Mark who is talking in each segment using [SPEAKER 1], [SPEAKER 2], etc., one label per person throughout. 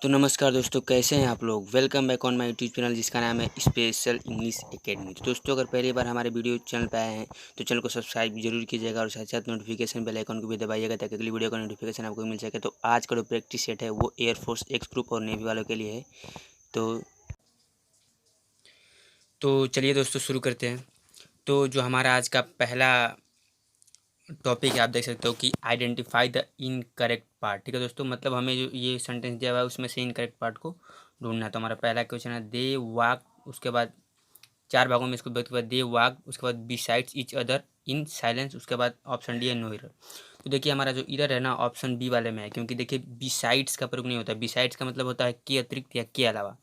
[SPEAKER 1] तो नमस्कार दोस्तों, कैसे हैं आप लोग। Welcome back on my YouTube channel जिसका नाम है स्पेशल इंग्लिश एकेडमी। तो दोस्तों, अगर पहली बार हमारे वीडियो चैनल पे आए हैं तो चैनल को सब्सक्राइब जरूर कीजिएगा और साथ साथ नोटिफिकेशन बेल आइकन को भी दबाइएगा ताकि अगली वीडियो का नोटिफिकेशन आपको मिल सके। तो आज का जो प्रैक्टिस सेट है वो एयरफोर्स एक्स ग्रुप और नेवी वालों के लिए है। तो चलिए दोस्तों, शुरू करते हैं। तो जो हमारा आज का पहला टॉपिक है, आप देख सकते हो कि आइडेंटिफाई द इनकरेक्ट पार्ट। ठीक है दोस्तों, मतलब हमें जो ये सेंटेंस दिया हुआ है उसमें से इनकरेक्ट पार्ट को ढूंढना है। तो हमारा पहला क्वेश्चन है दे वाक, उसके बाद चार भागों में इसको व्यक्त किया। दे वाक, उसके बाद besides each other in silence, उसके बाद ऑप्शन डी है नो इरर। तो देखिए हमारा जो इरर है ना ऑप्शन बी वाले में है, क्योंकि देखिए बिसाइड्स का प्रयोग नहीं होता। बिसाइड्स का मतलब होता है के अतिरिक्त या के अलावा,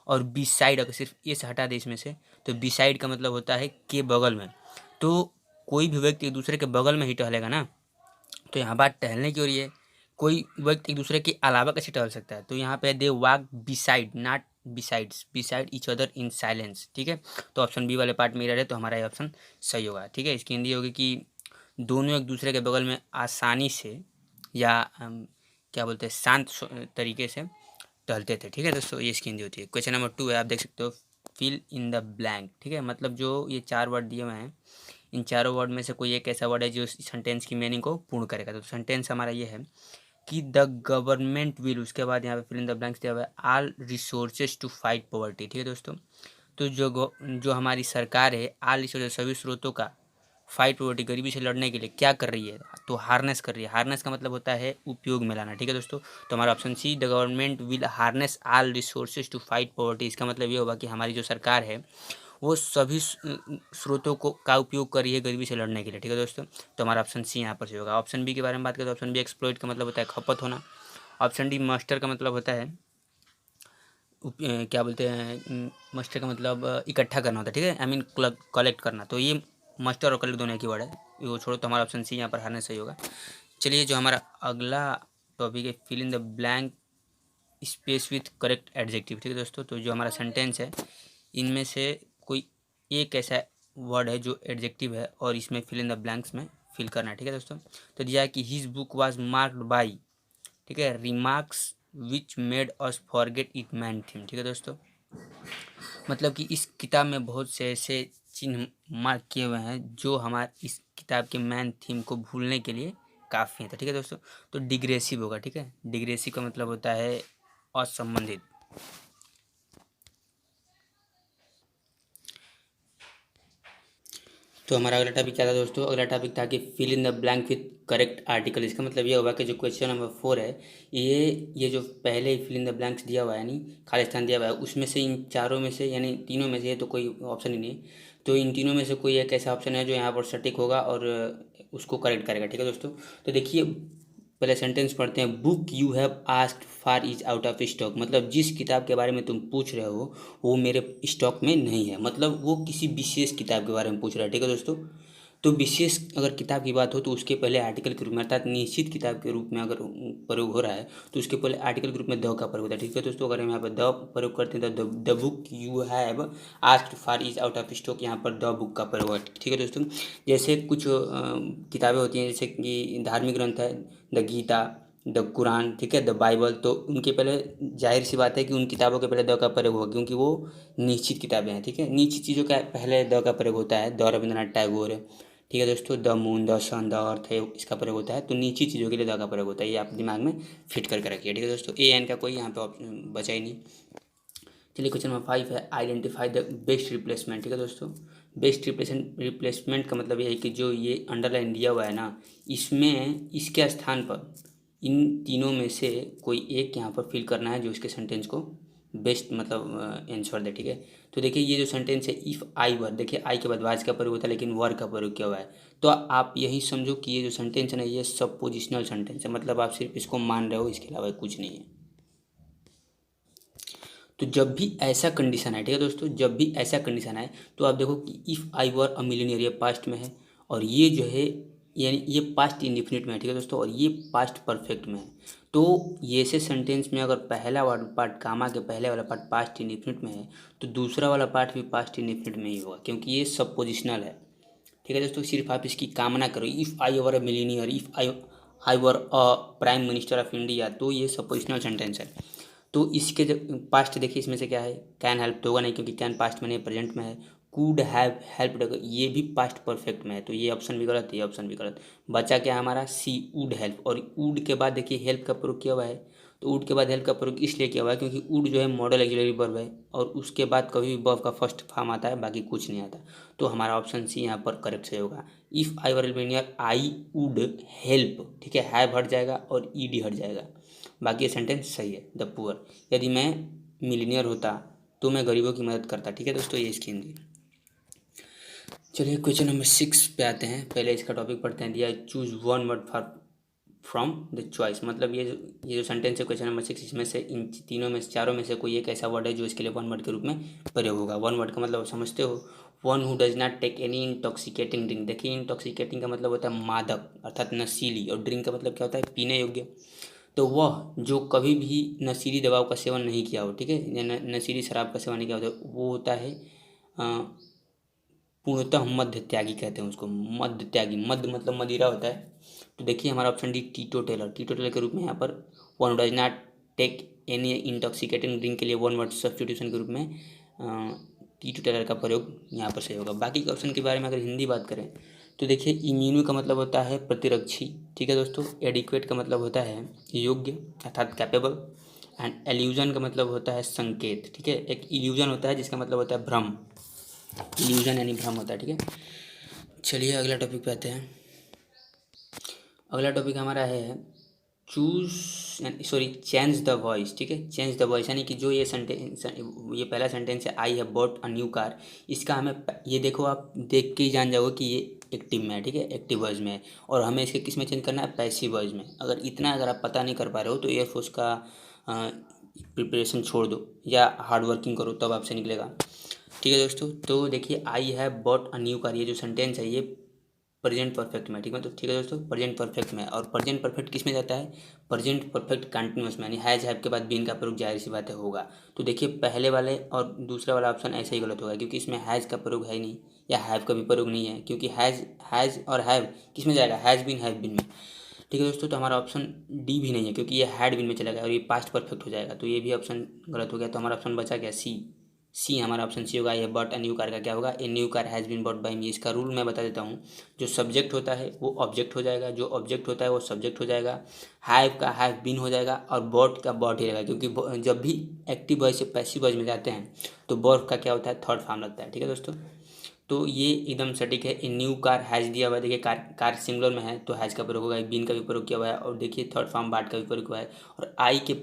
[SPEAKER 1] और बिसाइड अगर सिर्फ ये से हटा दे इसमें से तो बिसाइड का मतलब होता है के बगल में। तो कोई भी व्यक्ति एक दूसरे के बगल में ही टहलेगा ना, तो यहाँ बात टहलने की हो रही है। कोई व्यक्ति एक दूसरे के अलावा कैसे टहल सकता है। तो यहाँ पे they walk beside, not besides, beside each other in silence. ठीक है, तो ऑप्शन बी वाले पार्ट में रहे तो हमारा ये ऑप्शन सही होगा। ठीक है, इसकी हिंदी होगी कि दोनों एक दूसरे के बगल में आसानी से या क्या बोलते हैं शांत तरीके से टहलते थे। ठीक है दोस्तों, ये इसकी हिंदी होती है। क्वेश्चन नंबर 2 है, आप देख सकते हो फिल इन द ब्लैंक। ठीक है, मतलब जो ये चार वर्ड दिए हुए हैं, इन चारों वर्ड में से कोई एक ऐसा वर्ड है जो सेंटेंस की मीनिंग को पूर्ण करेगा। तो सेंटेंस हमारा ये है कि द गवर्नमेंट विल, उसके बाद यहाँ पे फिल इन द ब्लैंक्स दिया हुआ है all resources to fight poverty. ठीक है दोस्तों, तो जो हमारी सरकार है ऑल रिसोर्सेज, सभी स्रोतों का फाइट पॉवर्टी, गरीबी से लड़ने के लिए क्या कर रही है, तो हार्नेस कर रही है। हार्नेस का मतलब होता है उपयोग में लाना। ठीक है दोस्तों, तो हमारा option C the government will harness all resources to fight poverty, इसका मतलब ये होगा कि हमारी जो सरकार है वो सभी स्रोतों को का उपयोग कर रही है गरीबी से लड़ने के लिए। ठीक है दोस्तों, तो हमारा ऑप्शन सी यहाँ पर से होगा। ऑप्शन बी के बारे में बात करें तो ऑप्शन बी एक्सप्लॉइट का मतलब होता है खपत होना। ऑप्शन डी मास्टर का मतलब होता है क्या बोलते हैं, मास्टर का मतलब इकट्ठा करना होता है। ठीक है, आई मीन कलेक्ट करना। तो ये मास्टर और कलेक्ट दोनों एक ही वर्ड है, वो छोड़ो। तो हमारा ऑप्शन सी यहाँ पर हारने सही होगा। चलिए, जो हमारा अगला टॉपिक है fill in the blank space with correct adjective. ठीक है दोस्तों, तो जो हमारा सेंटेंस है इनमें से कोई एक ऐसा वर्ड है जो एडजेक्टिव है और इसमें फिल इन द ब्लैंक्स में फिल करना है। ठीक है दोस्तों, तो दिया है कि his book was marked by, ठीक है, remarks which made us forget it man theme. ठीक है दोस्तों, मतलब कि इस किताब में बहुत से ऐसे चिन्ह मार्क किए हुए हैं जो हमारे इस किताब के मैन थीम को भूलने के लिए काफ़ी है। ठीक है दोस्तों, तो डिग्रेसिव होगा। ठीक है, डिग्रेसिव का मतलब होता है असंबंधित। तो हमारा अगला टॉपिक क्या था दोस्तों, अगला टॉपिक था कि fill in the blank with correct article. इसका मतलब ये होगा कि जो क्वेश्चन नंबर 4 है, ये जो पहले ही फिल इन द ब्लैंक्स दिया हुआ है, यानी खाली स्थान दिया हुआ है, उसमें से इन चारों में से यानी तीनों में से, ये तो कोई ऑप्शन ही नहीं, तो इन तीनों में से कोई एक ऐसा ऑप्शन है जो यहाँ पर सटीक होगा और उसको करेक्ट करेगा। ठीक है दोस्तों, तो देखिए पहले सेंटेंस पढ़ते हैं। Book you have asked for is out of stock, मतलब जिस किताब के बारे में तुम पूछ रहे हो वो मेरे स्टॉक में नहीं है, मतलब वो किसी विशेष किताब के बारे में पूछ रहा है। ठीक है दोस्तों, तो विशेष अगर किताब की बात हो तो उसके पहले आर्टिकल के रूप में, अर्थात निश्चित किताब के रूप में अगर प्रयोग हो रहा है तो उसके पहले आर्टिकल के रूप में द का प्रयोग होता है। ठीक है दोस्तों, अगर हम यहाँ पर द प्रयोग करते हैं तो the book you have asked for is out of stock, यहाँ पर द बुक का प्रयोग है। ठीक है दोस्तों, जैसे कुछ किताबें होती हैं जैसे कि धार्मिक ग्रंथ है द गीता, द कुरान, ठीक है, द बाइबल, तो उनके पहले जाहिर सी बात है कि उन किताबों के पहले द का प्रयोग होगा क्योंकि वो निश्चित किताबें हैं। ठीक है, निश्चित चीज़ों का पहले द का प्रयोग होता है। द रविंद्रनाथ टैगोर है। ठीक है दोस्तों, the moon, the sun, the earth है, इसका प्रयोग होता है। तो निश्चित चीज़ों के लिए द का प्रयोग होता है, ये आप दिमाग में फिट करके रखिए। ठीक है दोस्तों, ए एन का कोई यहाँ पे ऑप्शन बचा ही नहीं। चलिए, क्वेश्चन नंबर 5 है आइडेंटिफाई द बेस्ट रिप्लेसमेंट। ठीक है दोस्तों, बेस्ट रिप्लेसमेंट का मतलब ये है कि जो ये अंडरलाइन दिया हुआ है ना, इसमें इसके स्थान पर इन तीनों में से कोई एक यहाँ पर फिल करना है जो इसके सेंटेंस को बेस्ट मतलब आंसर दे। ठीक है, तो देखिए ये जो सेंटेंस है इफ़ आई वर, देखिए आई के बाद वाज का प्रयोग होता है लेकिन वर का प्रयोग किया हुआ है, तो आप यही समझो कि ये जो सेंटेंस है ना ये सब पोजिशनल सेंटेंस है, मतलब आप सिर्फ इसको मान रहे हो, इसके अलावा कुछ नहीं है। तो जब भी ऐसा कंडीशन है, ठीक है दोस्तों, जब भी ऐसा कंडीशन है तो आप देखो कि if I were a millionaire, ये पास्ट में है, और ये जो है यानी ये पास्ट इंडिफिनिट में है। ठीक है दोस्तों, और ये पास्ट परफेक्ट में है। तो ये ऐसे सेंटेंस में अगर पहला वाला पार्ट कामा के पहले वाला पार्ट पास्ट इंडिफिनिट में है तो दूसरा वाला पार्ट भी पास्ट इंडिफिनिट में ही होगा क्योंकि ये सब पोजिशनल है। ठीक है दोस्तों, सिर्फ आप इसकी कामना करो, if I were a millionaire, if I were a prime minister of India, तो ये सपोजिशनल सेंटेंस है। तो इसके जब पास्ट देखिए इसमें से क्या है, कैन हेल्प तो होगा नहीं क्योंकि कैन पास्ट में नहीं प्रेजेंट में है। कुड हैव हेल्प ये भी पास्ट परफेक्ट में है, तो ये ऑप्शन भी गलत है, ये ऑप्शन भी गलत। बचा क्या हमारा, सी वुड हेल्प। और वुड के बाद देखिए हेल्प का प्रयोग किया हुआ है, तो वुड के बाद हेल्प का प्रयोग इसलिए किया हुआ है क्योंकि वुड जो है मॉडल ऑक्सिलरी वर्ब है और उसके बाद कभी भी वर्ब का फर्स्ट फॉर्म आता है, बाकी कुछ नहीं आता। तो हमारा ऑप्शन सी यहाँ पर करेक्ट सही होगा। If I were millionaire I would help, ठीक है, हैव हट जाएगा और ईडी हट जाएगा, बाकी ये सेंटेंस सही है। द पुअर, यदि मैं मिलीनियर होता तो मैं गरीबों की मदद करता। ठीक है दोस्तों, ये इसकी हिंदी। चलिए क्वेश्चन नंबर 6 पे आते हैं। पहले इसका टॉपिक पढ़ते हैं। दिया choose one word for from the choice, मतलब ये जो सेंटेंस है क्वेश्चन नंबर 6, इसमें से इन तीनों में चारों में से कोई एक ऐसा वर्ड है जो इसके लिए वन वर्ड के रूप में प्रयोग होगा। वन वर्ड का मतलब समझते हो, one who does not take any intoxicating drink. देखिए इंटॉक्सिकेटिंग का मतलब होता है मादक अर्थात नशीली, और ड्रिंक का मतलब क्या होता है, पीने योग्य। तो वह जो कभी भी नशीली दवाओं का सेवन नहीं किया हो, ठीक है, या नशीली शराब का सेवन नहीं किया होता, वो होता है पूर्णतः मध्य त्यागी कहते हैं उसको, मध्य त्यागी। मध्य मतलब मदिरा होता है। तो देखिए हमारा option D teetotaller, teetotaller के रूप में यहाँ पर one does not take any intoxicating drink के लिए वन वर्ड सब्स्टिट्यूशन के रूप में टीटो टेलर का प्रयोग यहाँ पर सही होगा। बाकी के ऑप्शन के बारे में अगर हिंदी बात करें तो देखिए इम्यूनो का मतलब होता है प्रतिरक्षी, ठीक है दोस्तों। एडिक्वेट का मतलब होता है योग्य अर्थात कैपेबल। एंड एल्यूजन का मतलब होता है संकेत, ठीक है। एक इल्यूजन होता है जिसका मतलब होता है भ्रम, इल्यूजन यानी भ्रम होता है, ठीक है। चलिए अगला टॉपिक पे आते हैं। अगला टॉपिक हमारा है चूज चेंज द वॉइस, ठीक है। चेंज द वॉइस यानी कि जो ये सेंटेंस, ये पहला सेंटेंस है, I have bought a new car, इसका हमें ये देखो आप देख के ही जान जाओगे कि ये एक्टिव में है, ठीक है, एक्टिव वॉइस में है। और हमें इसके किस में चेंज करना है, पैसिव वॉइस में। अगर आप पता नहीं कर पा रहे हो तो एयरफोर्स का प्रिपरेशन छोड़ दो या हार्ड वर्किंग करो, तब आपसे निकलेगा, ठीक है दोस्तों। तो देखिए I have bought a new car, ये जो सेंटेंस है ये प्रेजेंट परफेक्ट में, ठीक है। तो ठीक है दोस्तों, प्रेजेंट परफेक्ट में। और प्रेजेंट परफेक्ट किस में जाता है, प्रेजेंट परफेक्ट कंटिन्यूअस में, यानी हैज हैव के बाद बीन का प्रयोग जाहिर सी बात है होगा। तो देखिए पहले वाले और दूसरा वाला ऑप्शन ऐसे ही गलत होगा क्योंकि इसमें हैज़ का प्रयोग है ही नहीं, या हैव का भी प्रयोग नहीं है, क्योंकि हैज़ और हैव किस में जाएगा, हैज़ बीन हैव बीन में, ठीक है दोस्तों। तो हमारा ऑप्शन डी भी नहीं है क्योंकि ये हैड बीन में चला गया और ये पास्ट परफेक्ट हो जाएगा, तो ये भी ऑप्शन गलत हो गया। तो हमारा ऑप्शन बचा गया सी हमारा ऑप्शन सी होगा। ये बट अ न्यू कार का क्या होगा, a new car has been bought by me. इसका रूल मैं बता देता हूँ, जो सब्जेक्ट होता है वो ऑब्जेक्ट हो जाएगा, जो ऑब्जेक्ट होता है वो सब्जेक्ट हो जाएगा, हैव का हैव बीन हो जाएगा और बॉट का बॉट ही रहेगा, क्योंकि जब भी एक्टिव वॉइस से पैसिव वॉइस में जाते हैं तो बॉट का क्या होता है, थर्ड फॉर्म लगता है, ठीक है दोस्तों। तो ये एकदम सटीक है। ए न्यू कार हैज़ दिया हुआ है, देखिए कार सिंगुलर में है तो हैज़ का प्रयोग होगा, बीन का भी प्रयोग किया हुआ है, और देखिए थर्ड फॉर्म बाट का भी प्रयोग हुआ है। और आई के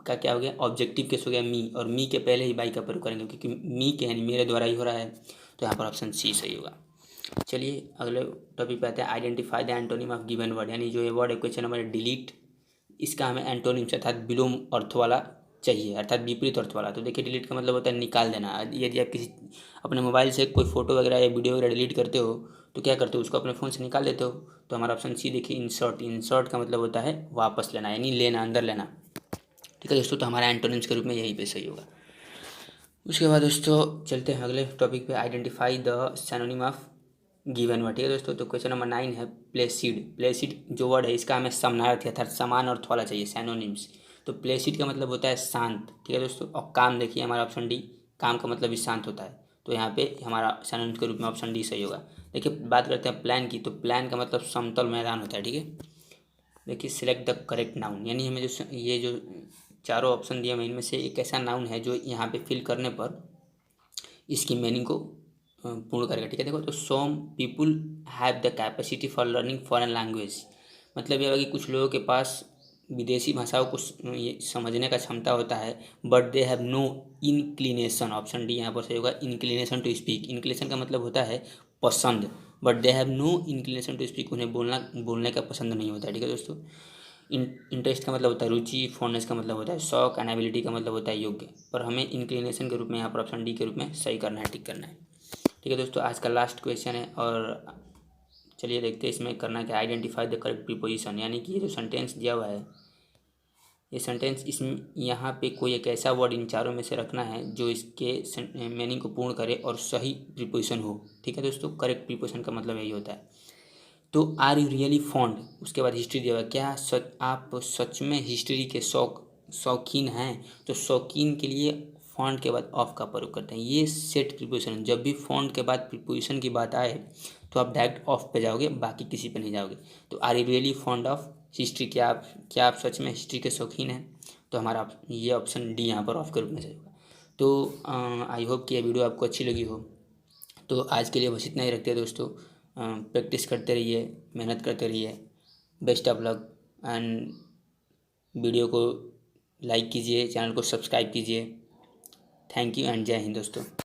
[SPEAKER 1] का क्या हो गया, ऑब्जेक्टिव केस हो गया मी, और मी के पहले ही बाई का प्रयोग करेंगे क्योंकि मी के यानी मेरे द्वारा ही हो रहा है, तो यहाँ पर ऑप्शन सी सही होगा। चलिए अगले टॉपिक पे आते हैं। Identify the antonym of given word, यानी जो ये वर्ड है क्वेश्चन नंबर डिलीट, इसका हमें एंटोनिम्स अर्थात विलोम अर्थ वाला चाहिए, अर्थात विपरीत अर्थ वाला। तो देखिए डिलीट का मतलब होता है निकाल देना। यदि आप किसी अपने मोबाइल से कोई फोटो वगैरह या वीडियो वगैरह डिलीट करते हो तो क्या करते हो, उसको अपने फ़ोन से निकाल देते हो। तो हमारा ऑप्शन सी देखिए इंसर्ट, इंसर्ट का मतलब होता है वापस लेना, यानी लेना, अंदर लेना, ठीक है दोस्तों। तो हमारा एंटोनिम्स के रूप में यही पे सही होगा। उसके बाद दोस्तों चलते हैं अगले टॉपिक पे। Identify the synonym of given word, ठीक है दोस्तों। तो क्वेश्चन नंबर 9 है प्लेसिड। प्लेसिड जो वर्ड है इसका हमें समानार्थी अर्थात समान अर्थ वाला चाहिए, सैनोनिम्स। तो प्लेसिड का मतलब होता है शांत, ठीक है दोस्तों। और काम देखिए हमारा ऑप्शन डी, काम का मतलब भी शांत होता है, तो यहाँ पे हमारा सैनोनिम्स के रूप में ऑप्शन डी सही होगा। देखिए बात करते हैं प्लान की, तो प्लान का मतलब समतल मैदान होता है, ठीक है। देखिए सिलेक्ट द करेक्ट नाउन, यानी हमें ये जो चारों ऑप्शन दिए हैं इनमें से एक ऐसा नाउन है जो यहाँ पे फिल करने पर इसकी मीनिंग को पूर्ण करेगा, ठीक है। देखो तो some people have the capacity for learning foreign language, मतलब यह है कि कुछ लोगों के पास विदेशी भाषाओं को ये समझने का क्षमता होता है, but they have no inclination, option D यहाँ पर सही होगा, इंक्लिनेशन टू स्पीक। इंक्लिनेशन का मतलब होता है पसंद, but they have no inclination to speak, उन्हें बोलने का पसंद नहीं होता है, ठीक है दोस्तों। इंटरेस्ट का मतलब होता है रुचि, फॉन्डनेस का मतलब होता है शौक, एनाबिलिटी का मतलब होता है योग्य, पर हमें इंक्लिनेशन के रूप में यहाँ पर ऑप्शन डी के रूप में सही करना है, टिक करना है, ठीक है दोस्तों। आज का लास्ट क्वेश्चन है और चलिए देखते हैं इसमें करना क्या। आइडेंटिफाई द करेक्ट प्रीपोजिशन, यानी कि ये जो सेंटेंस दिया हुआ है ये सेंटेंस, इसमें यहाँ पे कोई एक ऐसा वर्ड इन चारों में से रखना है जो इसके मीनिंग को पूर्ण करे और सही प्रीपोजिशन हो, ठीक है दोस्तों। करेक्ट प्रीपोजिशन का मतलब यही होता है। तो आर यू रियली फॉन्ड, उसके बाद हिस्ट्री दिया हुआ, क्या आप सच में हिस्ट्री के शौक शौकीन हैं तो शौकीन के लिए फ़ॉन्ट के बाद ऑफ का प्रयोग करते हैं। ये सेट प्रीपोजिशन, जब भी फ़ॉन्ट के बाद प्रीपोजिशन की बात आए तो आप डायरेक्ट ऑफ पे जाओगे, बाकी किसी पे नहीं जाओगे। तो are you really fond of history, क्या आप सच में हिस्ट्री के शौकीन हैं? तो हमारा ये ऑप्शन डी यहाँ पर ऑफ के रूप में जाएगा। तो आई होप कि ये वीडियो आपको अच्छी लगी हो। तो आज के लिए बस इतना ही रखते हैं दोस्तों। प्रैक्टिस करते रहिए, मेहनत करते रहिए। Best of luck and video को लाइक कीजिए, चैनल को सब्सक्राइब कीजिए। थैंक यू एंड जय हिंद दोस्तों।